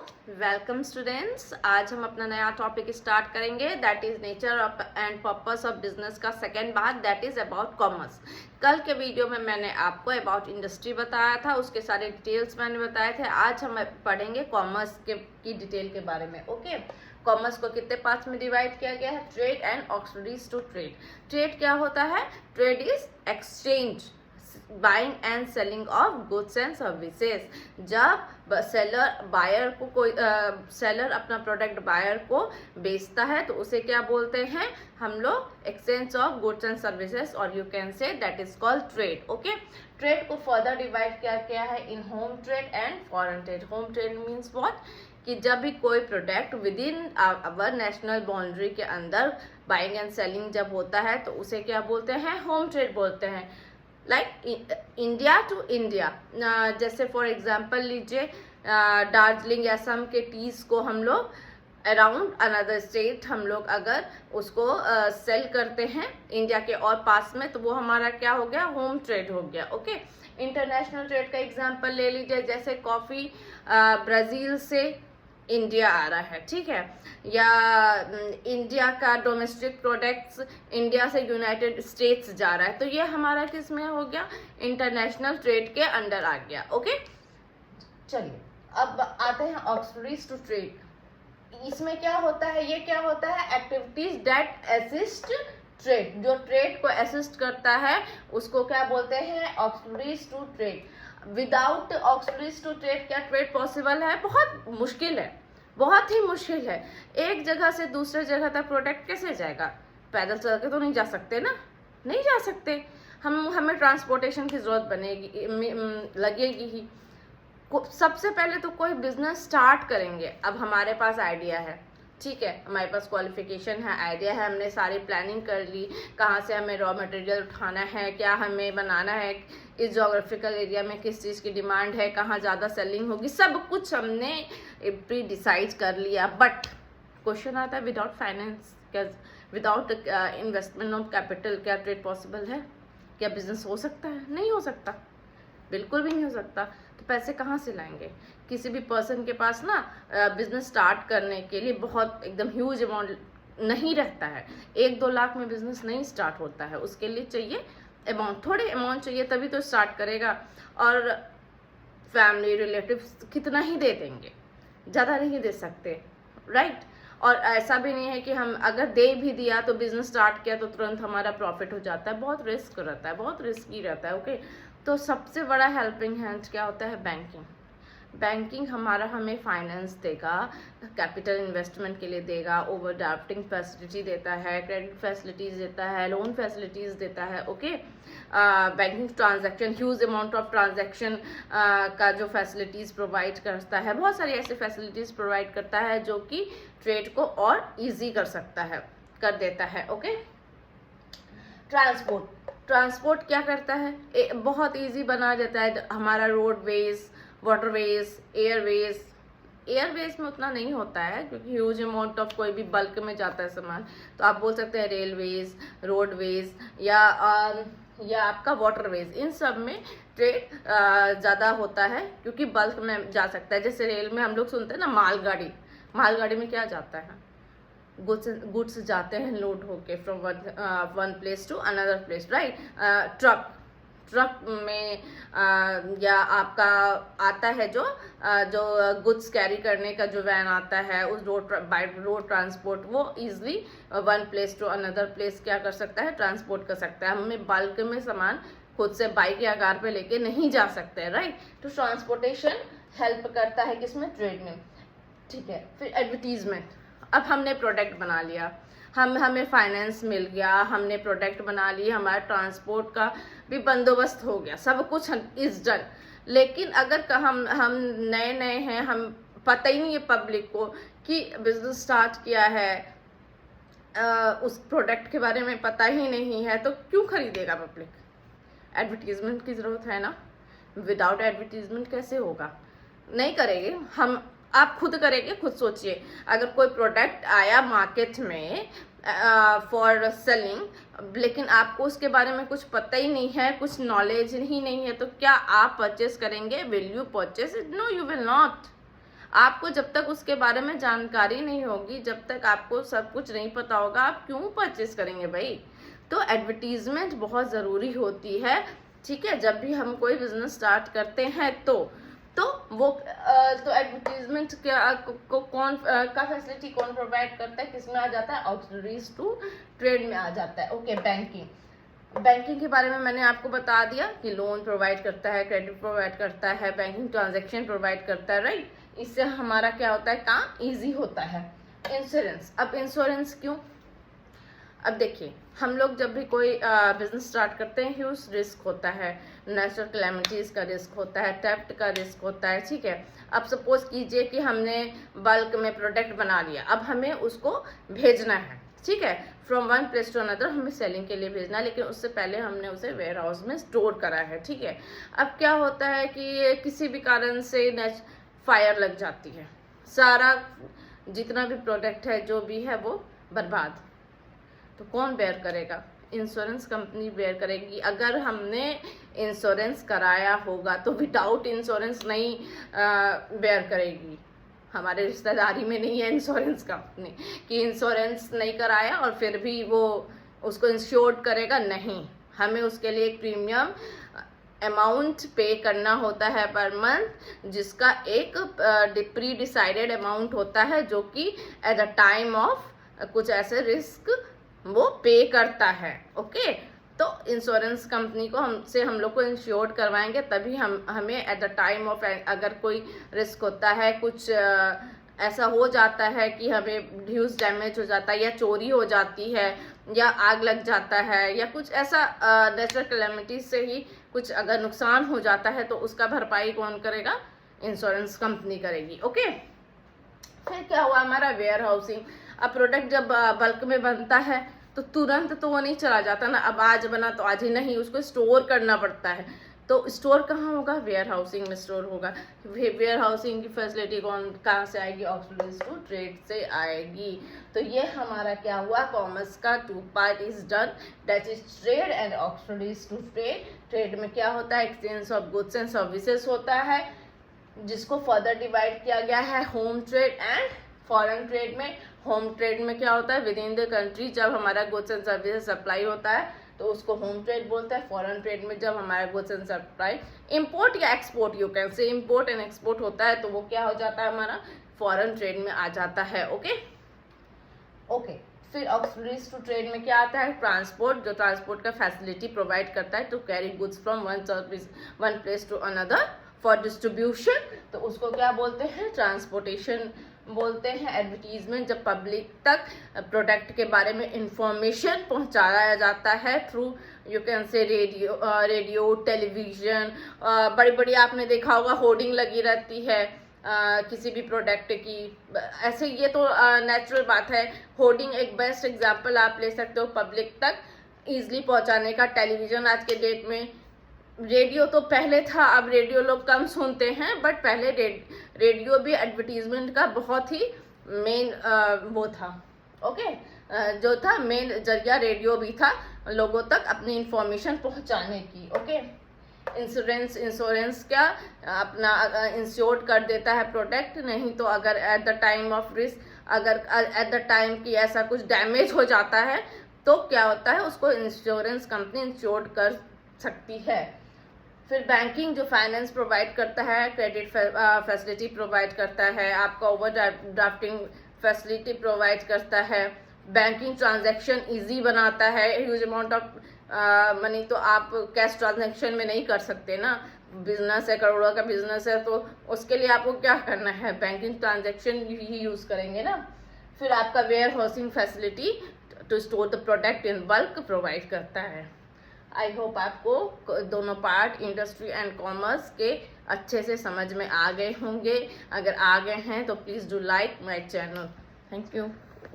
Welcome students. आज हम अपना नया टॉपिक स्टार्ट करेंगे, that is nature and purpose of business का सेकेंड भाग, दैट इज अबाउट कॉमर्स। कल के वीडियो में मैंने आपको अबाउट इंडस्ट्री बताया था, उसके सारे डिटेल्स मैंने बताए थे। आज हम पढ़ेंगे कॉमर्स की डिटेल के बारे में। ओके, कॉमर्स को कितने पार्ट्स में डिवाइड किया गया है? Trade and auxiliaries to trade. Trade क्या होता है? Trade is exchange, buying and selling of goods and services. जब सेलर बायर को कोई सेलर अपना प्रोडक्ट बायर को बेचता है तो उसे क्या बोलते हैं हम लोग? Exchange of goods and services, और you can say that is called trade. Okay, trade को फर्दर डिवाइड किया गया है in home trade and foreign trade. Home trade means what? कि जब भी कोई product within our national boundary के अंदर बाइंग एंड सेलिंग जब होता है तो उसे क्या बोलते हैं? होम ट्रेड बोलते हैं। लाइक इंडिया टू इंडिया, जैसे फॉर एग्जांपल लीजिए दार्जिलिंग या असम के टीज को हम लोग अराउंड अनदर स्टेट हम लोग अगर उसको सेल करते हैं इंडिया के और पास में, तो वो हमारा क्या हो गया? होम ट्रेड हो गया। ओके, इंटरनेशनल ट्रेड का एग्जांपल ले लीजिए, जैसे कॉफ़ी ब्राज़ील से इंडिया आ रहा है, ठीक है, या इंडिया का डोमेस्टिक प्रोडक्ट्स इंडिया से यूनाइटेड स्टेट्स जा रहा है, तो ये हमारा किस में हो गया? इंटरनेशनल ट्रेड के अंडर आ गया। ओके, चलिए अब आते हैं ऑक्सिलरीज टू ट्रेड। इसमें क्या होता है? ये क्या होता है? Activities that assist trade. जो ट्रेड को असिस्ट करता है उसको क्या बोलते हैं? Auxiliaries to trade. Without auxiliaries to trade क्या ट्रेड पॉसिबल है? बहुत मुश्किल है, बहुत ही मुश्किल है। एक जगह से दूसरे जगह तक प्रोडक्ट कैसे जाएगा? पैदल चल के तो नहीं जा सकते ना, नहीं जा सकते। हमें ट्रांसपोर्टेशन की जरूरत बनेगी, लगेगी ही। सबसे पहले तो कोई बिजनेस स्टार्ट करेंगे, अब हमारे पास आइडिया है, ठीक है, हमारे पास क्वालिफिकेशन है, आइडिया है, हमने सारी प्लानिंग कर ली, कहाँ से हमें रॉ मटेरियल उठाना है, क्या हमें बनाना है, इस जोग्राफिकल एरिया में किस चीज़ की डिमांड है, कहाँ ज़्यादा सेलिंग होगी, सब कुछ हमने प्री डिसाइड कर लिया। बट क्वेश्चन आता है, विदाउट फाइनेंस, क्या विदाउट इन्वेस्टमेंट ऑफ कैपिटल क्या ट्रेड पॉसिबल है? क्या बिजनेस हो सकता है? नहीं हो सकता, बिल्कुल भी नहीं हो सकता। तो पैसे कहाँ से लाएंगे? किसी भी पर्सन के पास ना बिजनेस स्टार्ट करने के लिए बहुत एकदम ह्यूज अमाउंट नहीं रहता है। 1-2 लाख में बिजनेस नहीं स्टार्ट होता है, उसके लिए चाहिए अमाउंट, थोड़े अमाउंट चाहिए, तभी तो स्टार्ट करेगा। और फैमिली रिलेटिव्स कितना ही दे देंगे, ज़्यादा नहीं दे सकते, राइट। और ऐसा भी नहीं है कि हम अगर दे भी दिया तो बिजनेस स्टार्ट किया तो तुरंत हमारा प्रॉफिट हो जाता है, बहुत रिस्क रहता है, बहुत रिस्की रहता है। ओके, तो सबसे बड़ा हेल्पिंग हैंड क्या होता है? बैंकिंग। बैंकिंग हमें फाइनेंस देगा, कैपिटल इन्वेस्टमेंट के लिए देगा, ओवरड्राफ्टिंग फैसिलिटी देता है, क्रेडिट फैसिलिटीज़ देता है, लोन फैसिलिटीज़ देता है। Okay, banking transaction, huge amount of transaction का जो फैसिलिटीज़ प्रोवाइड करता है, बहुत सारी ऐसी फैसिलिटीज़ प्रोवाइड करता है जो कि ट्रेड को और ईजी कर देता है। ओके, ट्रांसपोर्ट क्या करता है? बहुत इजी बना देता है हमारा रोडवेज, वाटरवेज, एयरवेज में उतना नहीं होता है क्योंकि ह्यूज अमाउंट ऑफ कोई भी बल्क में जाता है सामान, तो आप बोल सकते हैं रेलवेज, रोडवेज या आपका वाटरवेज, इन सब में ट्रेड ज़्यादा होता है क्योंकि बल्क में जा सकता है। जैसे रेल में हम लोग सुनते हैं ना मालगाड़ी में क्या जाता है? गुड्स जाते हैं लोड होके from one place to another place, right. Truck में या आपका आता है जो गुड्स कैरी करने का जो वैन आता है, उस बाय रोड ट्रांसपोर्ट, वो easily one place to another place क्या कर सकता है? ट्रांसपोर्ट कर सकता है। हमें बल्क में सामान खुद से बाइक या कार पे लेके नहीं जा सकते हैं, राइट। तो ट्रांसपोर्टेशन हेल्प करता है किसमें? ट्रेड में, ठीक है। फिर एडवर्टीजमेंट, अब हमने प्रोडक्ट बना लिया, हमें फाइनेंस मिल गया, हमने प्रोडक्ट बना ली, हमारा ट्रांसपोर्ट का भी बंदोबस्त हो गया, सब कुछ इज डन। लेकिन अगर हम नए हैं, हम पता ही नहीं है पब्लिक को कि बिजनेस स्टार्ट किया है, उस प्रोडक्ट के बारे में पता ही नहीं है, तो क्यों खरीदेगा पब्लिक? एडवर्टीजमेंट की ज़रूरत है ना। विदाउट एडवर्टीजमेंट कैसे होगा? नहीं करेंगे हम, आप खुद करेंगे, खुद सोचिए। अगर कोई प्रोडक्ट आया मार्केट में फॉर सेलिंग, लेकिन आपको उसके बारे में कुछ पता ही नहीं है, कुछ नॉलेज ही नहीं है, तो क्या आप परचेस करेंगे? Will you purchase it? No, you will not. आपको जब तक उसके बारे में जानकारी नहीं होगी, जब तक आपको सब कुछ नहीं पता होगा, आप क्यों परचेस करेंगे भाई। तो एडवर्टीजमेंट बहुत ज़रूरी होती है, ठीक है। जब भी हम कोई बिजनेस स्टार्ट करते हैं तो वो तो एडवर्टीजमेंट को कौन का फैसिलिटी कौन प्रोवाइड करता है, किस में आ जाता है, ऑक्सिलरीज टू ट्रेड में आ जाता है। ओके, बैंकिंग के बारे में मैंने आपको बता दिया कि लोन प्रोवाइड करता है, क्रेडिट प्रोवाइड करता है, बैंकिंग ट्रांजैक्शन प्रोवाइड करता है, राइट। इससे हमारा क्या होता है, काम इजी होता है। इंश्योरेंस, अब इंश्योरेंस क्यों, अब देखिए हम लोग जब भी कोई बिजनेस स्टार्ट करते हैं, ह्यूज रिस्क होता है, नेचुरल कैलेमिटीज का रिस्क होता है, थेफ्ट का रिस्क होता है, ठीक है। अब सपोज कीजिए कि हमने बल्क में प्रोडक्ट बना लिया, अब हमें उसको भेजना है, ठीक है, from one place to another, हमें सेलिंग के लिए भेजना है, लेकिन उससे पहले हमने उसे वेयर हाउस में स्टोर करा है, ठीक है। अब क्या होता है कि किसी भी कारण से फायर लग जाती है, सारा जितना भी प्रोडक्ट है जो भी है वो बर्बाद, तो कौन बेयर करेगा, इंश्योरेंस कंपनी बेयर करेगी। अगर हमने इंश्योरेंस कराया होगा तो विदाउट इंश्योरेंस नहीं बेयर करेगी। हमारे रिश्तेदारी में नहीं है इंश्योरेंस कंपनी कि इंश्योरेंस नहीं कराया और फिर भी वो उसको इंश्योर्ड करेगा, नहीं। हमें उसके लिए एक प्रीमियम अमाउंट पे करना होता है पर मंथ, जिसका एक प्री डिसाइडेड अमाउंट होता है, जो कि एट द टाइम ऑफ कुछ ऐसे रिस्क वो पे करता है। ओके, तो इंश्योरेंस कंपनी को हम लोग को इंश्योर्ड करवाएंगे, तभी हमें एट द टाइम ऑफ अगर कोई रिस्क होता है, कुछ ऐसा हो जाता है कि हमें ह्यूज डैमेज हो जाता है, या चोरी हो जाती है, या आग लग जाता है, या कुछ ऐसा नेचुरल कैलेमिटी से ही कुछ अगर नुकसान हो जाता है, तो उसका भरपाई कौन करेगा, इंश्योरेंस कंपनी करेगी। ओके, फिर क्या हुआ हमारा वेयर हाउसिंग। अब प्रोडक्ट जब बल्क में बनता है तो तुरंत तो वो नहीं चला जाता ना, अब आज बना तो आज ही नहीं, उसको स्टोर करना पड़ता है। तो स्टोर कहाँ होगा, वेयर हाउसिंग में स्टोर होगा। वेयर हाउसिंग की फैसिलिटी कहाँ से आएगी, ऑक्सिलरीज टू ट्रेड से आएगी। तो ये हमारा क्या हुआ, कॉमर्स का 2 part is done, that is trade and auxiliaries to trade. Trade में क्या होता है, exchange of goods and services होता है, जिसको फर्दर डिवाइड किया गया है home trade and foreign trade में। होम ट्रेड में क्या होता है, विद इन द कंट्री जब हमारा गुड्स एंड सर्विसेज सप्लाई होता है तो उसको होम ट्रेड बोलते हैं। फॉरेन ट्रेड में जब हमारा गुड्स एंड सप्लाई इंपोर्ट या एक्सपोर्ट, यू कैन से इंपोर्ट एंड एक्सपोर्ट होता है, तो वो क्या हो जाता है, हमारा फॉरेन ट्रेड में आ जाता है। ओके, फिर ऑक्सिलरीज टू ट्रेड में क्या आता है, ट्रांसपोर्ट, जो ट्रांसपोर्ट का फैसिलिटी प्रोवाइड करता है to carry goods from one place to another for distribution, तो उसको क्या बोलते हैं, ट्रांसपोर्टेशन बोलते हैं। एडवर्टीजमेंट, जब पब्लिक तक प्रोडक्ट के बारे में इंफॉर्मेशन पहुंचाया जाता है थ्रू यू कैन से रेडियो, टेलीविजन, बड़ी बड़ी आपने देखा होगा होर्डिंग लगी रहती है किसी भी प्रोडक्ट की। ऐसे ये तो नेचुरल बात है, होर्डिंग एक बेस्ट एग्जांपल आप ले सकते हो पब्लिक तक ईजिली पहुंचाने का। टेलीविजन आज के डेट में, रेडियो तो पहले था, अब रेडियो लोग कम सुनते हैं, बट पहले रेडियो भी एडवर्टीजमेंट का बहुत ही मेन वो था। ओके, जो था मेन जरिया रेडियो भी था लोगों तक अपनी इंफॉर्मेशन पहुंचाने की। ओके, इंश्योरेंस क्या अपना इंश्योर्ड कर देता है प्रोडक्ट, नहीं तो अगर at the time of risk, अगर एट द टाइम की ऐसा कुछ डैमेज हो जाता है तो क्या होता है, उसको इंश्योरेंस कंपनी इंश्योर्ड कर सकती है। फिर बैंकिंग, जो फाइनेंस प्रोवाइड करता है, क्रेडिट फैसिलिटी प्रोवाइड करता है, आपका ओवर ड्राफ्टिंग फैसिलिटी प्रोवाइड करता है, बैंकिंग ट्रांजैक्शन इजी बनाता है। ह्यूज अमाउंट ऑफ मनी तो आप कैश ट्रांजैक्शन में नहीं कर सकते ना, बिजनेस है, करोड़ों का बिजनेस है, तो उसके लिए आपको क्या करना है, बैंकिंग ट्रांजैक्शन ही यूज करेंगे ना। फिर आपका warehousing facility to store the product in bulk provide करता है। आई होप आपको दोनों पार्ट इंडस्ट्री एंड कॉमर्स के अच्छे से समझ में आ गए होंगे। अगर आ गए हैं तो please do like my channel. Thank you.